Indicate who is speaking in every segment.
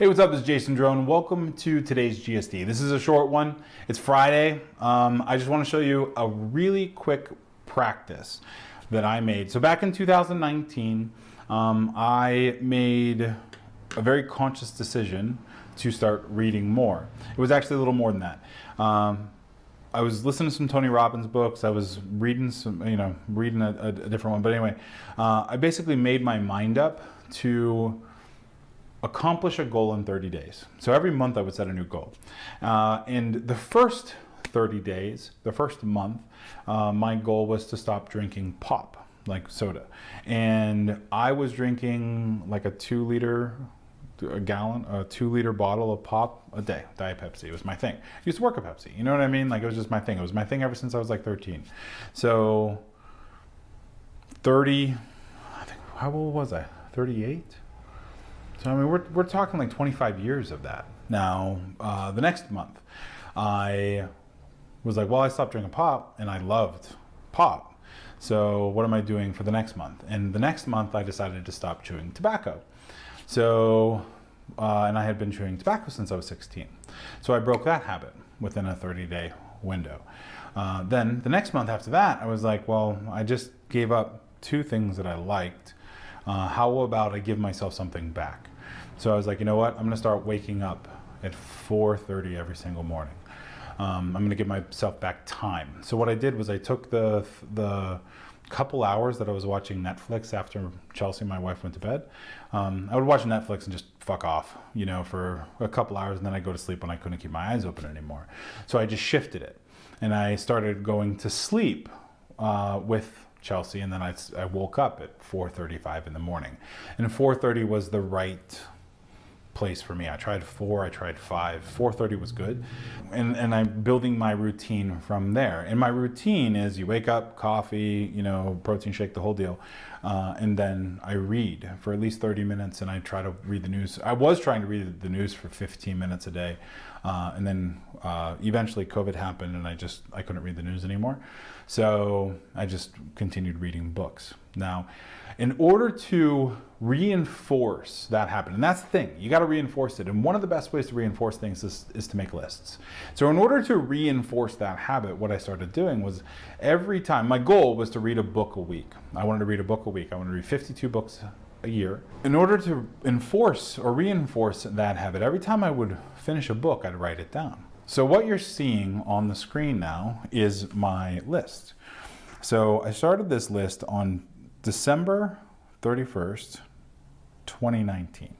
Speaker 1: Hey, what's up? This is Jason Drone. Welcome to today's GSD. This is a short one. It's Friday. I just want to show you a really quick practice that I made. So back in 2019, I made a very conscious decision to start reading more. It was actually a little more than that. I was listening to some Tony Robbins books. I was reading some, reading a different one. But anyway, I basically made my mind up to accomplish a goal in 30 days. So every month I would set a new goal. And the first 30 days, the first month, my goal was to stop drinking pop, like soda. And I was drinking like a 2 liter bottle of pop a day, Diet Pepsi. It was my thing. I used to work at Pepsi, you know what I mean? Like it was just my thing. It was my thing ever since I was like 13. So 30, I think, how old was I? 38? So I mean, we're talking like 25 years of that. Now, the next month, I was like, well, I stopped drinking pop and I loved pop. So what am I doing for the next month? And the next month I decided to stop chewing tobacco. So, and I had been chewing tobacco since I was 16. So I broke that habit within a 30-day window. Then the next month after that, I was like, well, I just gave up 2 things that I liked. How about I give myself something back? So I was like, you know what? I'm gonna start waking up at 4:30 every single morning. I'm gonna give myself back time. So what I did was I took the couple hours that I was watching Netflix after Chelsea, my wife, went to bed. I would watch Netflix and just fuck off, for a couple hours, and then I'd go to sleep when I couldn't keep my eyes open anymore. So I just shifted it, and I started going to sleep with Chelsea, and then I woke up at 4:35 in the morning. And 4:30 was the right place for me. I tried 4, I tried 5. 4:30 was good. And I'm building my routine from there. And my routine is you wake up, coffee, protein shake, the whole deal. And then I read for at least 30 minutes and I try to read the news. I was trying to read the news for 15 minutes a day. And then eventually COVID happened and I couldn't read the news anymore. So I just continued reading books. Now, in order to reinforce that habit, and that's the thing, you got to reinforce it. And one of the best ways to reinforce things is to make lists. So in order to reinforce that habit, what I started doing was every time, my goal was to read a book a week. I wanted to read a book a week. I wanted to read 52 books a year. In order to enforce or reinforce that habit, every time I would finish a book, I'd write it down. So what you're seeing on the screen now is my list. So I started this list on December 31st, 2019.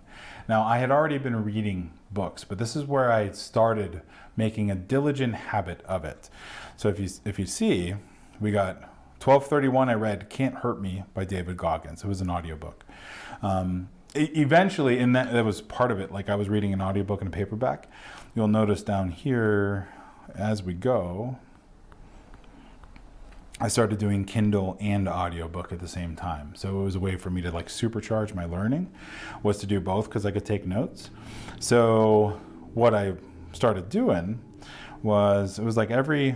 Speaker 1: Now I had already been reading books, but this is where I started making a diligent habit of it. So if you see, we got 12/31, I read Can't Hurt Me by David Goggins. It was an audiobook. Eventually, and that was part of it, like I was reading an audiobook and a paperback. You'll notice down here as we go, I started doing Kindle and audiobook at the same time. So it was a way for me to like supercharge my learning, was to do both because I could take notes. So what I started doing was, it was like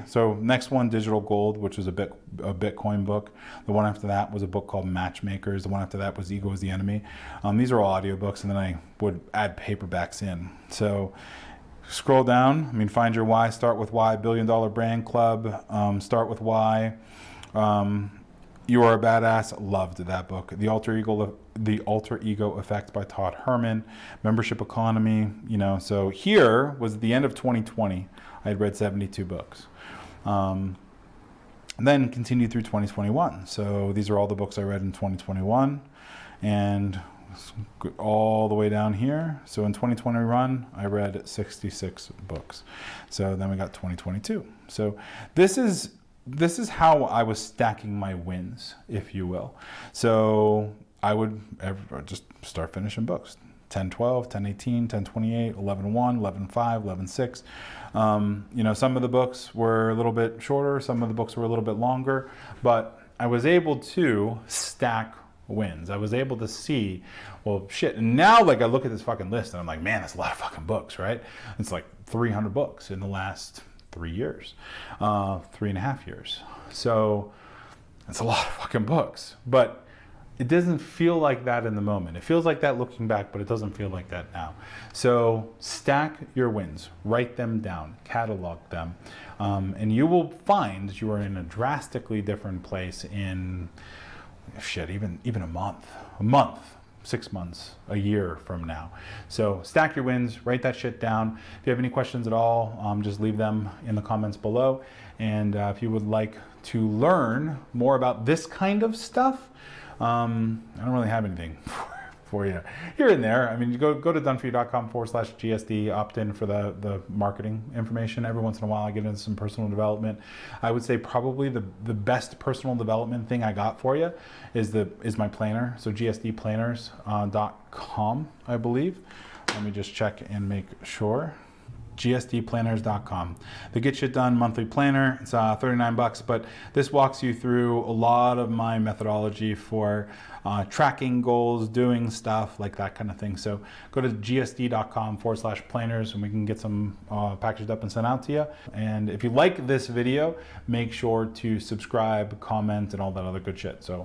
Speaker 1: so next one, Digital Gold, which was a Bitcoin book. The one after that was a book called Matchmakers. The one after that was Ego is the Enemy. These are all audiobooks, and then I would add paperbacks in. So scroll down, Find Your Why, Start With Why, $1 Billion Brand Club, Start With Why. You Are a Badass, loved that book. The Alter Ego Effect by Todd Herman, Membership Economy, so here was the end of 2020. I had read 72 books. And then continued through 2021. So these are all the books I read in 2021 and all the way down here. So in 2021, I read 66 books. So then we got 2022. So this is how I was stacking my wins, if you will. So I would just start finishing books. 10-12, 10-18, 10-28, 11-1, 11-5, 11-6. Some of the books were a little bit shorter, some of the books were a little bit longer, but I was able to stack wins. I was able to see, well, shit. And now, like, I look at this fucking list and I'm like, man, that's a lot of fucking books, right? It's like 300 books in the last 3 years, 3.5 years. So it's a lot of fucking books. But it doesn't feel like that in the moment. It feels like that looking back, but it doesn't feel like that now. So stack your wins, write them down, catalog them, and you will find you are in a drastically different place in, shit, even a month, 6 months, a year from now. So stack your wins, write that shit down. If you have any questions at all, just leave them in the comments below. And if you would like to learn more about this kind of stuff, I don't really have anything for you here and there. I mean, you go to doneforyou.com/GSD, opt in for the marketing information. Every once in a while I get into some personal development. I would say probably the best personal development thing I got for you is my planner. So gsdplanners.com, I believe. Let me just check and make sure. gsdplanners.com. The Get Shit Done monthly planner. It's $39, but this walks you through a lot of my methodology for tracking goals, doing stuff like that kind of thing. So go to gsd.com/planners and we can get some packaged up and sent out to you. And if you like this video, make sure to subscribe, comment, and all that other good shit. So